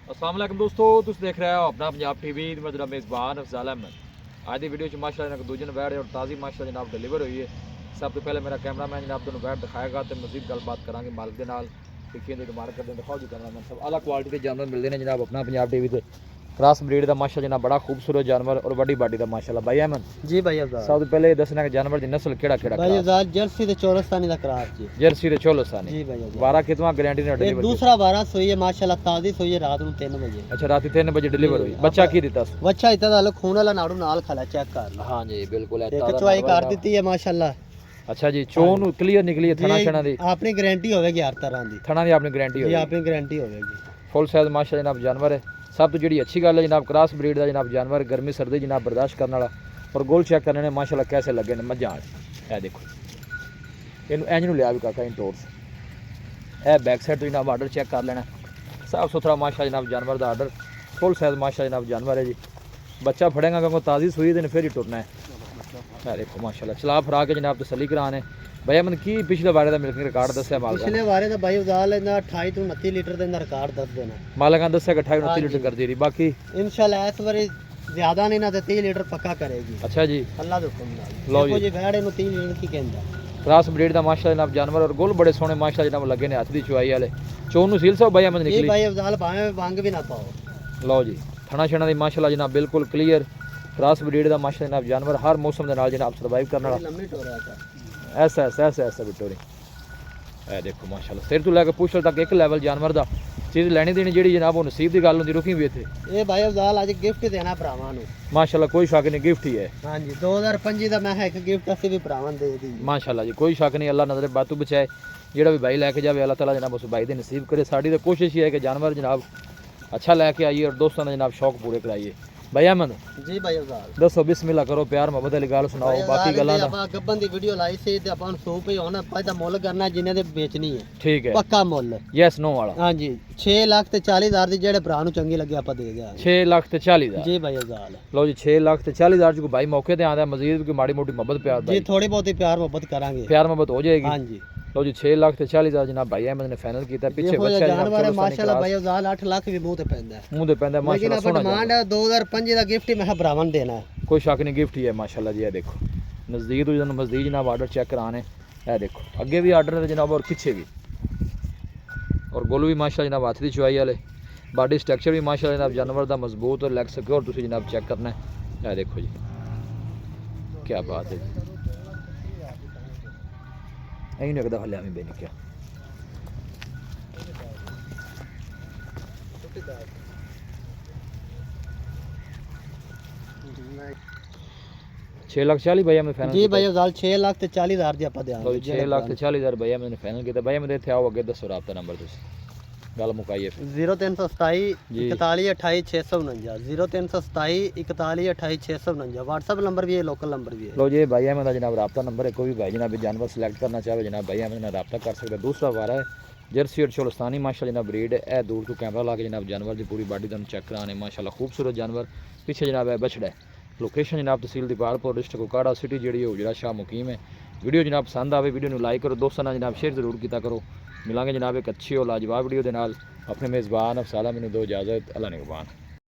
अस्सलाम वालेकुम दोस्तों, तुम देख रहे हो अपना पंजाब टीवी। मैं जरा मेज़बान अफजाल अहमद। आज की वीडियो माशाल्लाह दूजे ने बैठ और ताज़ी माशाल्लाह जनाब डिलीवर हुई है। सब तो पहले मेरा कैमरा मैन जनाब तुम बैठ दिखाएगा तो मजीद गलबात करांगे मालिक के नाल। देखिए मार कर दिखाओ जी कैमरा मैन सब अलग क्वालिटी के जानवर मिलते हैं जनाब अपना पंजाब टीवी से। क्रॉस ब्रीड का माशा जनाब बड़ा खूबसूरत जानवर और बड़ी बाडी का माशाल्लाह। भाई अहमद जी भाई अफजाल, सब तो पहले ये दसना कि जानवर की नस्ल केड़ा केड़ा भाई अफजाल जर्सी ते चोलस्तानी दा करार जी। जर्सी ते चोलस्तानी जी भाई अफजाल, 12 कितना गारंटी ने ये डिलीवर दूसरा 12 सोई है माशाल्लाह, ताजी सोई है रात ਨੂੰ 3 ਵਜੇ। अच्छा रात 3 बजे डिलीवर हुई। बच्चा की दिता ਬੱਚਾ ਇਦਾਂ ਦਾ ਲੋ ਖੂਨ ਵਾਲਾ ਨਾੜੂ ਨਾਲ ਖਲਾ ਚੈੱਕ ਕਰ ਲਓ। हाँ जी बिल्कुल है ਇੱਕ ਚੁਆਈ ਕਰ ਦਿੱਤੀ ਹੈ ਮਾਸ਼ਾल्लाह। अच्छा जी चोन क्लियर निकली है थना छना दी ਆਪਣੀ ਗਾਰੰਟੀ ਹੋਵੇਗੀ ਹਰ ਤਰ੍ਹਾਂ ਦੀ। थना दी आपने गारंटी ਜੀ होगी ਆਪਣੀ ਗਾਰੰਟੀ ਹੋਵੇਗੀ। फुल साइज माशाल्लाह जनाब जानवर है। सब तो जी अच्छी गल है जनाब क्रॉस ब्रीड का जनाब जानवर गर्मी सर्दी जनाब बर्दाश्त करने वाला और गोल चेक करने माशाल्लाह कैसे लगे ने मजा आ देखो इन इंज नूं लिया भी काका इन टोर्स ए बैक साइड तो जनाब आर्डर चेक कर लेना साफ सुथरा माशा जनाब जानवर का आर्डर फुल साइज माशा जनाब जानवर है जी। बच्चा फड़ेगा क्योंकि ताज़ी सुई दिन फिर ही टुरना है। देखो माशाल्लाह चला फरा के जनाब तसली कराने भैया मन की पिछले बारे का मिल्किंग रिकॉर्ड दस्या मालक ਪਿਛਲੇ ਵਾਰੇ ਦਾ ਭਾਈ ਅਫਜ਼ਾਲ ਇਹਦਾ 28 ਤੋਂ 29 ਲੀਟਰ ਦੇ ਅੰਦਰ ਰਿਕਾਰਡ ਦੱਸ ਦੇਣਾ। मालक दस्या 28 29 लीटर कर दी रही बाकी ਇਨਸ਼ਾਅੱਲਾ ਇਸ ਵਾਰੀ ਜ਼ਿਆਦਾ ਨਹੀਂ ਨਾ ਤੇ 30 ਲੀਟਰ ਪੱਕਾ ਕਰੇਗੀ अच्छा जी ਅੱਲਾ ਦੇ ਹੁਕਮ ਨਾਲ। ਲਓ ਦੇਖੋ ਜੀ। ਜੀ ਵੈੜ ਇਹਨੂੰ 30 ਲੀਟਰ ਕੀ ਕਹਿੰਦਾ। क्रॉस ब्रीड का माशा जनाब जानवर और गोल बड़े सोने माशा जनाब लगे ने हाथ की चुआई वाले चोन सील सब भाई अहमद ਇਹ निकली ਭਾਈ ਅਫਜ਼ਾਲ ਭਾਵੇਂ ਵੰਗ ਵੀ ਨਾ ਪਾਓ। लो जी थना छना की माशाल्लाह जनाब बिल्कुल क्लियर क्रॉस ब्रीड का माशा जनाब जानवर हर मौसम के नाल जनाब सर्वाइव करने वाला ਲੰਮੀ ਟੋਰਿਆ ਕਰ। ऐसा ऐसा ऐसा ऐसा बिटोरी ए देखो माशाल्लाह सिर तो लैके पुछ तक एक लैवल जानवर का चीज़ लैनी देनी जी जनाब वो नसीब की गल होंदी रुकी भी इतने ਇਹ ਭਾਈ ਅਫਜ਼ਾਲ ਅੱਜ ਗਿਫਟ ਦੇਣਾ ਭਰਾਵਾਂ ਨੂੰ। माशाल्लाह कोई शक नहीं गिफ्ट ही है ਹਾਂਜੀ 2025 ਦਾ ਮੈਂ ਇੱਕ ਗਿਫਟ ਅਸੀਂ ਵੀ ਭਰਾਵਾਂ ਨੂੰ ਦੇ ਦੀ। माशाल्लाह जी कोई शक नहीं अल्लाह नजर बातू बचाए जेड़ा भी भाई लैके जाए अल्लाह ताला जनाब उस भाई दे नसीब करे। साड़ी तो कोशिश ही है कि जानवर जनाब अच्छा लैके आइए और दोस्तों ने जनाब शौक पूरे कराइए। भाई अहमद ਜੀ ਭਾਈ ਅਫਜ਼ਾਲ दसो बिस्मिल्लाह करो प्यार मोहब्बत वाली गल सुनाओ बाकी गल्लां दा ਆਪਾਂ ਗੱਬਨ ਦੀ ਵੀਡੀਓ ਲਾਈ ਸੀ ਤੇ ਆਪਾਂ ਨੂੰ ਸੂਪ ਹੀ ਹੁਣ ਆਪਾਂ ਇਹਦਾ ਮੁੱਲ ਕਰਨਾ ਜਿੰਨੇ ਦੇ ਵੇਚਣੀ ਹੈ ठीक है ਪੱਕਾ ਮੁੱਲ। यस नो वाला ਹਾਂਜੀ 6 ਲੱਖ ਤੇ 40 ਹਜ਼ਾਰ ਦੀ ਜਿਹੜੇ ਭਰਾ ਨੂੰ ਚੰਗੀ ਲੱਗੇ ਆਪਾਂ ਦੇ ਦਿਆਂਗੇ। 6 लाख ते 40 हज़ार ਜੀ ਭਾਈ ਅਫਜ਼ਾਲ लो जी 6 लाख ते 40 हज़ार जो भाई मौके ते आंदा मजीद कोई माड़ी मोटी मोहब्बत प्यार ਜੀ दा ਥੋੜੀ ਬਹੁਤੀ ਪਿਆਰ ਮੁਹੱਬਤ ਕਰਾਂਗੇ। प्यार मोहब्बत हो जाएगी। ਹਾਂਜੀ लो जी 6 लाख ते 40 हज़ार जनाब भाई अहमद ने फाइनल किया पीछे ਇਹੋ बच्चा ਜਿਹਾ जनाब ਜਾਨਵਰ ਹੈ चलो ਮਾਸ਼ਾਅੱਲਾ ਭਾਈ ਅਫਜ਼ਾਲ 8 ਲੱਖ ਵੀ ਮੂੰਹ ਤੇ ਪੈਂਦਾ ਹੈ। मुंह दे पैंदा ਲੇਕਿਨ माशाल्लाह ਆਪਾਂ सोना ਡਿਮਾਂਡ ਹੈ 2025 ਦਾ ਗਿਫਟ ਹੀ ਮੈਂ ਕਿਹਾ ਭਰਾਵਾਂ ਨੂੰ ਦੇਣਾ ਹੈ। कोई शक नहीं गिफ्ट ही है माशाल्लाह जी। ये देखो नज़दीक तो जनाब नज़दीक जनाब आर्डर चेक कराने ये देखो अगे भी आर्डर है जनाब और पीछे भी और गोलू भी माशाल्लाह जनाब हाथ की चुआई वाले बॉडी स्ट्रक्चर भी माशाल्लाह जनाब जानवर का मजबूत और लैग सिक्योर तुसी जनाब चेक करना है। ये देखो जी क्या बात है यही नहीं लगता हले हमें बेनी क्या 6 लाख 40 भैया मैं फाइनल ਜੀ ਭਾਈ ਅਫਜ਼ਾਲ 6 ਲੱਖ ਤੇ 40 ਹਜ਼ਾਰ ਦੀ ਆਪਾਂ ਦੇਵਾਂਗੇ। 6 लाख ते 40 हज़ार भैया मैंने फाइनल किया भैया मेरे इतने आओ अगे दसो राबता नंबर तुसी गल मुकाइए फिर 0327 जी। 41 28 649 0327 41 28 649 व्हाट्सएप नंबर भी है, लोकल नंबर भी है। लो जी भाई अहमद जनाब रब्ता नंबर है कोई भी भाई जनाब जानवर सिलेक्ट करना चाहे जनाब भाई अहमद ने रब्ता कर सकता। दूसरा वारा है जर्सी और चोलस्तानी माशाल्लाह जनाब ब्रीड है दूर तो कैमरा ला के जनाब जानवर की पूरी बॉडी तुम चेक कराने माशाल्लाह खूबसूरत जानवर पीछे जनाब है बछड़ा है। लोकेशन जनाब तहसील दीपारपुर डिस्ट्रिक्ट कोकाड़ा सिटी जी हुजरा शाह मुकीम है। वीडियो जनाब पसंद आए वीडियो को लाइक करो दोस्तों ने जनाब शेयर जरूर किया करो। मिलांगे जनाब एक अच्छी और लाजवाब वीडियो के नाल अपने मेज़बान अफसाला मैंने दो इजाज़त अल्लाह निगहबान।